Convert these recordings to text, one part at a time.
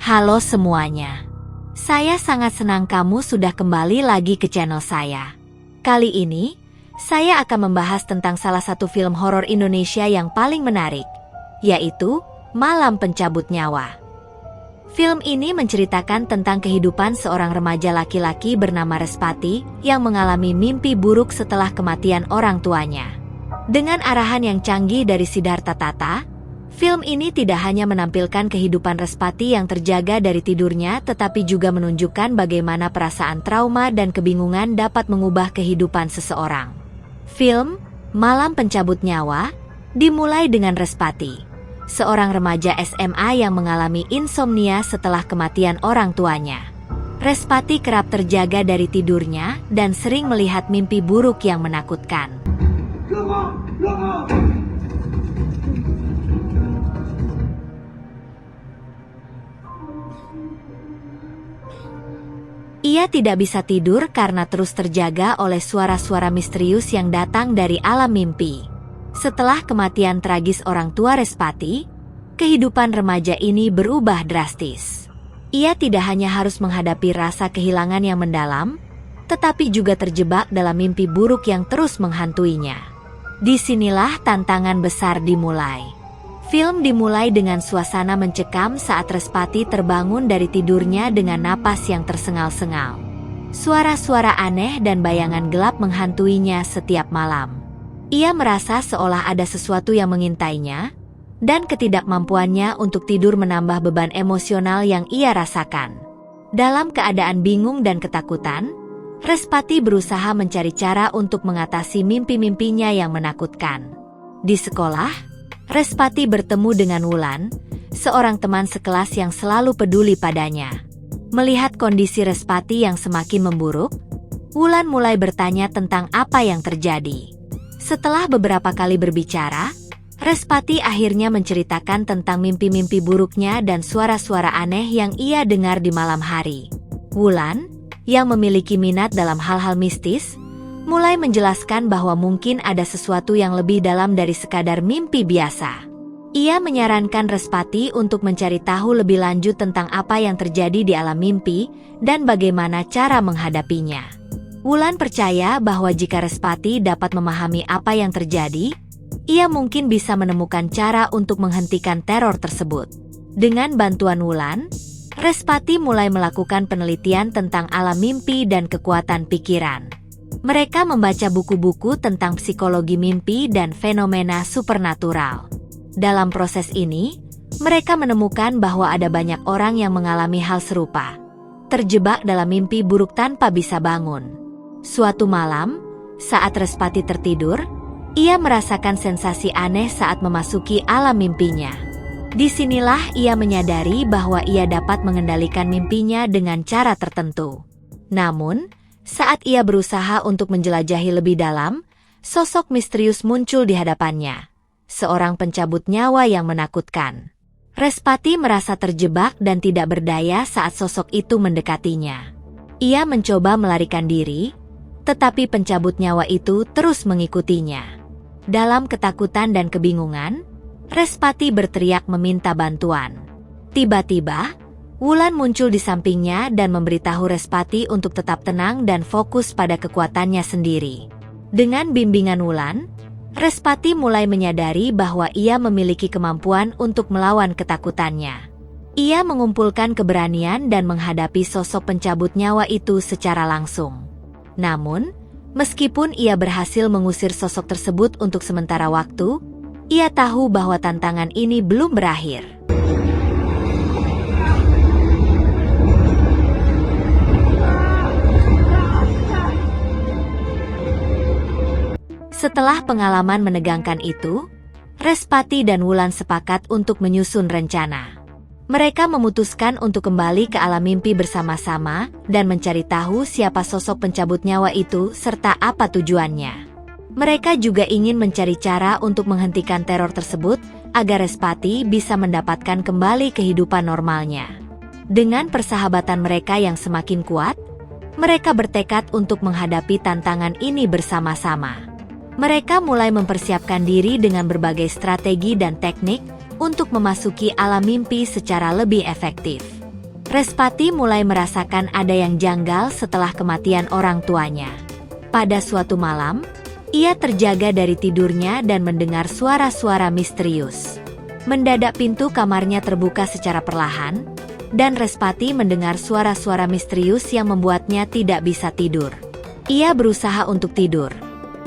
Halo semuanya. Saya sangat senang kamu sudah kembali lagi ke channel saya. Kali ini, saya akan membahas tentang salah satu film horor Indonesia yang paling menarik, yaitu Malam Pencabut Nyawa. Film ini menceritakan tentang kehidupan seorang remaja laki-laki bernama Respati yang mengalami mimpi buruk setelah kematian orang tuanya. Dengan arahan yang canggih dari Siddhartha Tata, film ini tidak hanya menampilkan kehidupan Respati yang terjaga dari tidurnya, tetapi juga menunjukkan bagaimana perasaan trauma dan kebingungan dapat mengubah kehidupan seseorang. Film Malam Pencabut Nyawa dimulai dengan Respati, seorang remaja SMA yang mengalami insomnia setelah kematian orang tuanya. Respati kerap terjaga dari tidurnya dan sering melihat mimpi buruk yang menakutkan. Ia tidak bisa tidur karena terus terjaga oleh suara-suara misterius yang datang dari alam mimpi. Setelah kematian tragis orang tua Respati, kehidupan remaja ini berubah drastis. Ia tidak hanya harus menghadapi rasa kehilangan yang mendalam, tetapi juga terjebak dalam mimpi buruk yang terus menghantuinya. Disinilah tantangan besar dimulai. Film dimulai dengan suasana mencekam saat Respati terbangun dari tidurnya dengan napas yang tersengal-sengal. Suara-suara aneh dan bayangan gelap menghantuinya setiap malam. Ia merasa seolah ada sesuatu yang mengintainya, dan ketidakmampuannya untuk tidur menambah beban emosional yang ia rasakan. Dalam keadaan bingung dan ketakutan, Respati berusaha mencari cara untuk mengatasi mimpi-mimpinya yang menakutkan. Di sekolah, Respati bertemu dengan Wulan, seorang teman sekelas yang selalu peduli padanya. Melihat kondisi Respati yang semakin memburuk, Wulan mulai bertanya tentang apa yang terjadi. Setelah beberapa kali berbicara, Respati akhirnya menceritakan tentang mimpi-mimpi buruknya dan suara-suara aneh yang ia dengar di malam hari. Wulan, yang memiliki minat dalam hal-hal mistis, mulai menjelaskan bahwa mungkin ada sesuatu yang lebih dalam dari sekadar mimpi biasa. Ia menyarankan Respati untuk mencari tahu lebih lanjut tentang apa yang terjadi di alam mimpi dan bagaimana cara menghadapinya. Wulan percaya bahwa jika Respati dapat memahami apa yang terjadi, ia mungkin bisa menemukan cara untuk menghentikan teror tersebut. Dengan bantuan Wulan, Respati mulai melakukan penelitian tentang alam mimpi dan kekuatan pikiran. Mereka membaca buku-buku tentang psikologi mimpi dan fenomena supernatural. Dalam proses ini, mereka menemukan bahwa ada banyak orang yang mengalami hal serupa, terjebak dalam mimpi buruk tanpa bisa bangun. Suatu malam, saat Respati tertidur, ia merasakan sensasi aneh saat memasuki alam mimpinya. Disinilah ia menyadari bahwa ia dapat mengendalikan mimpinya dengan cara tertentu. Namun, saat ia berusaha untuk menjelajahi lebih dalam, sosok misterius muncul di hadapannya. Seorang pencabut nyawa yang menakutkan. Respati merasa terjebak dan tidak berdaya saat sosok itu mendekatinya. Ia mencoba melarikan diri, tetapi pencabut nyawa itu terus mengikutinya. Dalam ketakutan dan kebingungan, Respati berteriak meminta bantuan. Tiba-tiba, Wulan muncul di sampingnya dan memberitahu Respati untuk tetap tenang dan fokus pada kekuatannya sendiri. Dengan bimbingan Wulan, Respati mulai menyadari bahwa ia memiliki kemampuan untuk melawan ketakutannya. Ia mengumpulkan keberanian dan menghadapi sosok pencabut nyawa itu secara langsung. Namun, meskipun ia berhasil mengusir sosok tersebut untuk sementara waktu, ia tahu bahwa tantangan ini belum berakhir. Setelah pengalaman menegangkan itu, Respati dan Wulan sepakat untuk menyusun rencana. Mereka memutuskan untuk kembali ke alam mimpi bersama-sama dan mencari tahu siapa sosok pencabut nyawa itu serta apa tujuannya. Mereka juga ingin mencari cara untuk menghentikan teror tersebut agar Respati bisa mendapatkan kembali kehidupan normalnya. Dengan persahabatan mereka yang semakin kuat, mereka bertekad untuk menghadapi tantangan ini bersama-sama. Mereka mulai mempersiapkan diri dengan berbagai strategi dan teknik untuk memasuki alam mimpi secara lebih efektif. Respati mulai merasakan ada yang janggal setelah kematian orang tuanya. Pada suatu malam, ia terjaga dari tidurnya dan mendengar suara-suara misterius. Mendadak pintu kamarnya terbuka secara perlahan, dan Respati mendengar suara-suara misterius yang membuatnya tidak bisa tidur. Ia berusaha untuk tidur,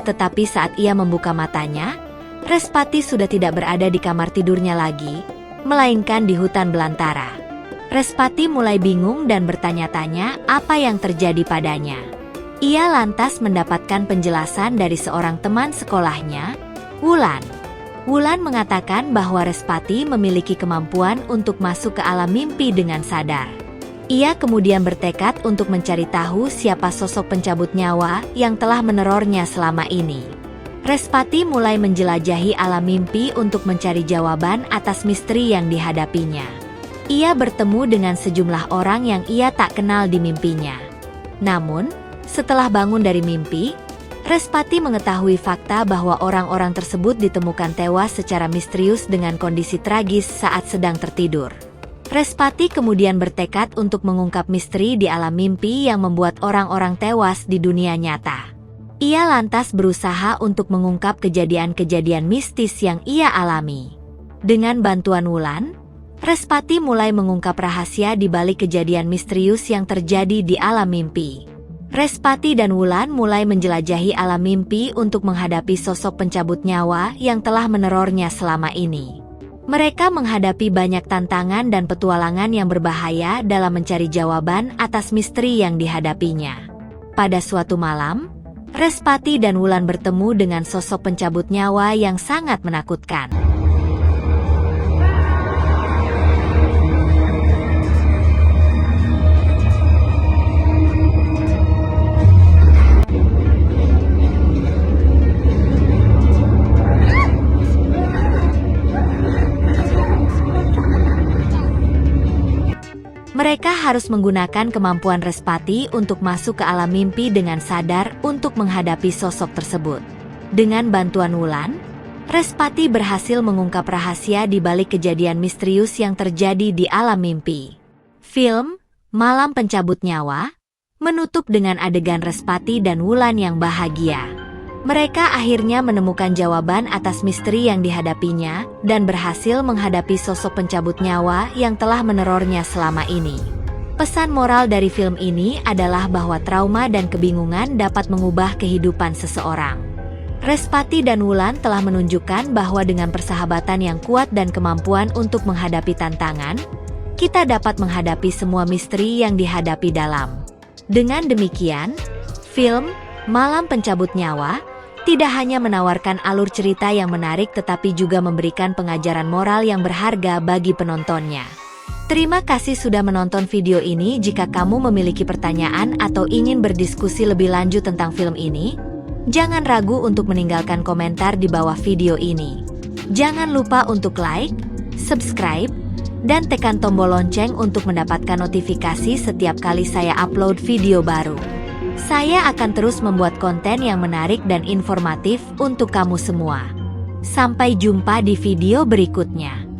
tetapi saat ia membuka matanya, Respati sudah tidak berada di kamar tidurnya lagi, melainkan di hutan belantara. Respati mulai bingung dan bertanya-tanya apa yang terjadi padanya. Ia lantas mendapatkan penjelasan dari seorang teman sekolahnya, Wulan. Wulan mengatakan bahwa Respati memiliki kemampuan untuk masuk ke alam mimpi dengan sadar. Ia kemudian bertekad untuk mencari tahu siapa sosok pencabut nyawa yang telah menerornya selama ini. Respati mulai menjelajahi alam mimpi untuk mencari jawaban atas misteri yang dihadapinya. Ia bertemu dengan sejumlah orang yang ia tak kenal di mimpinya. Namun, setelah bangun dari mimpi, Respati mengetahui fakta bahwa orang-orang tersebut ditemukan tewas secara misterius dengan kondisi tragis saat sedang tertidur. Respati kemudian bertekad untuk mengungkap misteri di alam mimpi yang membuat orang-orang tewas di dunia nyata. Ia lantas berusaha untuk mengungkap kejadian-kejadian mistis yang ia alami. Dengan bantuan Wulan, Respati mulai mengungkap rahasia di balik kejadian misterius yang terjadi di alam mimpi. Respati dan Wulan mulai menjelajahi alam mimpi untuk menghadapi sosok pencabut nyawa yang telah menerornya selama ini. Mereka menghadapi banyak tantangan dan petualangan yang berbahaya dalam mencari jawaban atas misteri yang dihadapinya. Pada suatu malam, Respati dan Wulan bertemu dengan sosok pencabut nyawa yang sangat menakutkan. Mereka harus menggunakan kemampuan Respati untuk masuk ke alam mimpi dengan sadar untuk menghadapi sosok tersebut. Dengan bantuan Wulan, Respati berhasil mengungkap rahasia di balik kejadian misterius yang terjadi di alam mimpi. Film Malam Pencabut Nyawa menutup dengan adegan Respati dan Wulan yang bahagia. Mereka akhirnya menemukan jawaban atas misteri yang dihadapinya dan berhasil menghadapi sosok pencabut nyawa yang telah menerornya selama ini. Pesan moral dari film ini adalah bahwa trauma dan kebingungan dapat mengubah kehidupan seseorang. Respati dan Wulan telah menunjukkan bahwa dengan persahabatan yang kuat dan kemampuan untuk menghadapi tantangan, kita dapat menghadapi semua misteri yang dihadapi dalam. Dengan demikian, film Malam Pencabut Nyawa tidak hanya menawarkan alur cerita yang menarik tetapi juga memberikan pengajaran moral yang berharga bagi penontonnya. Terima kasih sudah menonton video ini. Jika kamu memiliki pertanyaan atau ingin berdiskusi lebih lanjut tentang film ini, jangan ragu untuk meninggalkan komentar di bawah video ini. Jangan lupa untuk like, subscribe, dan tekan tombol lonceng untuk mendapatkan notifikasi setiap kali saya upload video baru. Saya akan terus membuat konten yang menarik dan informatif untuk kamu semua. Sampai jumpa di video berikutnya.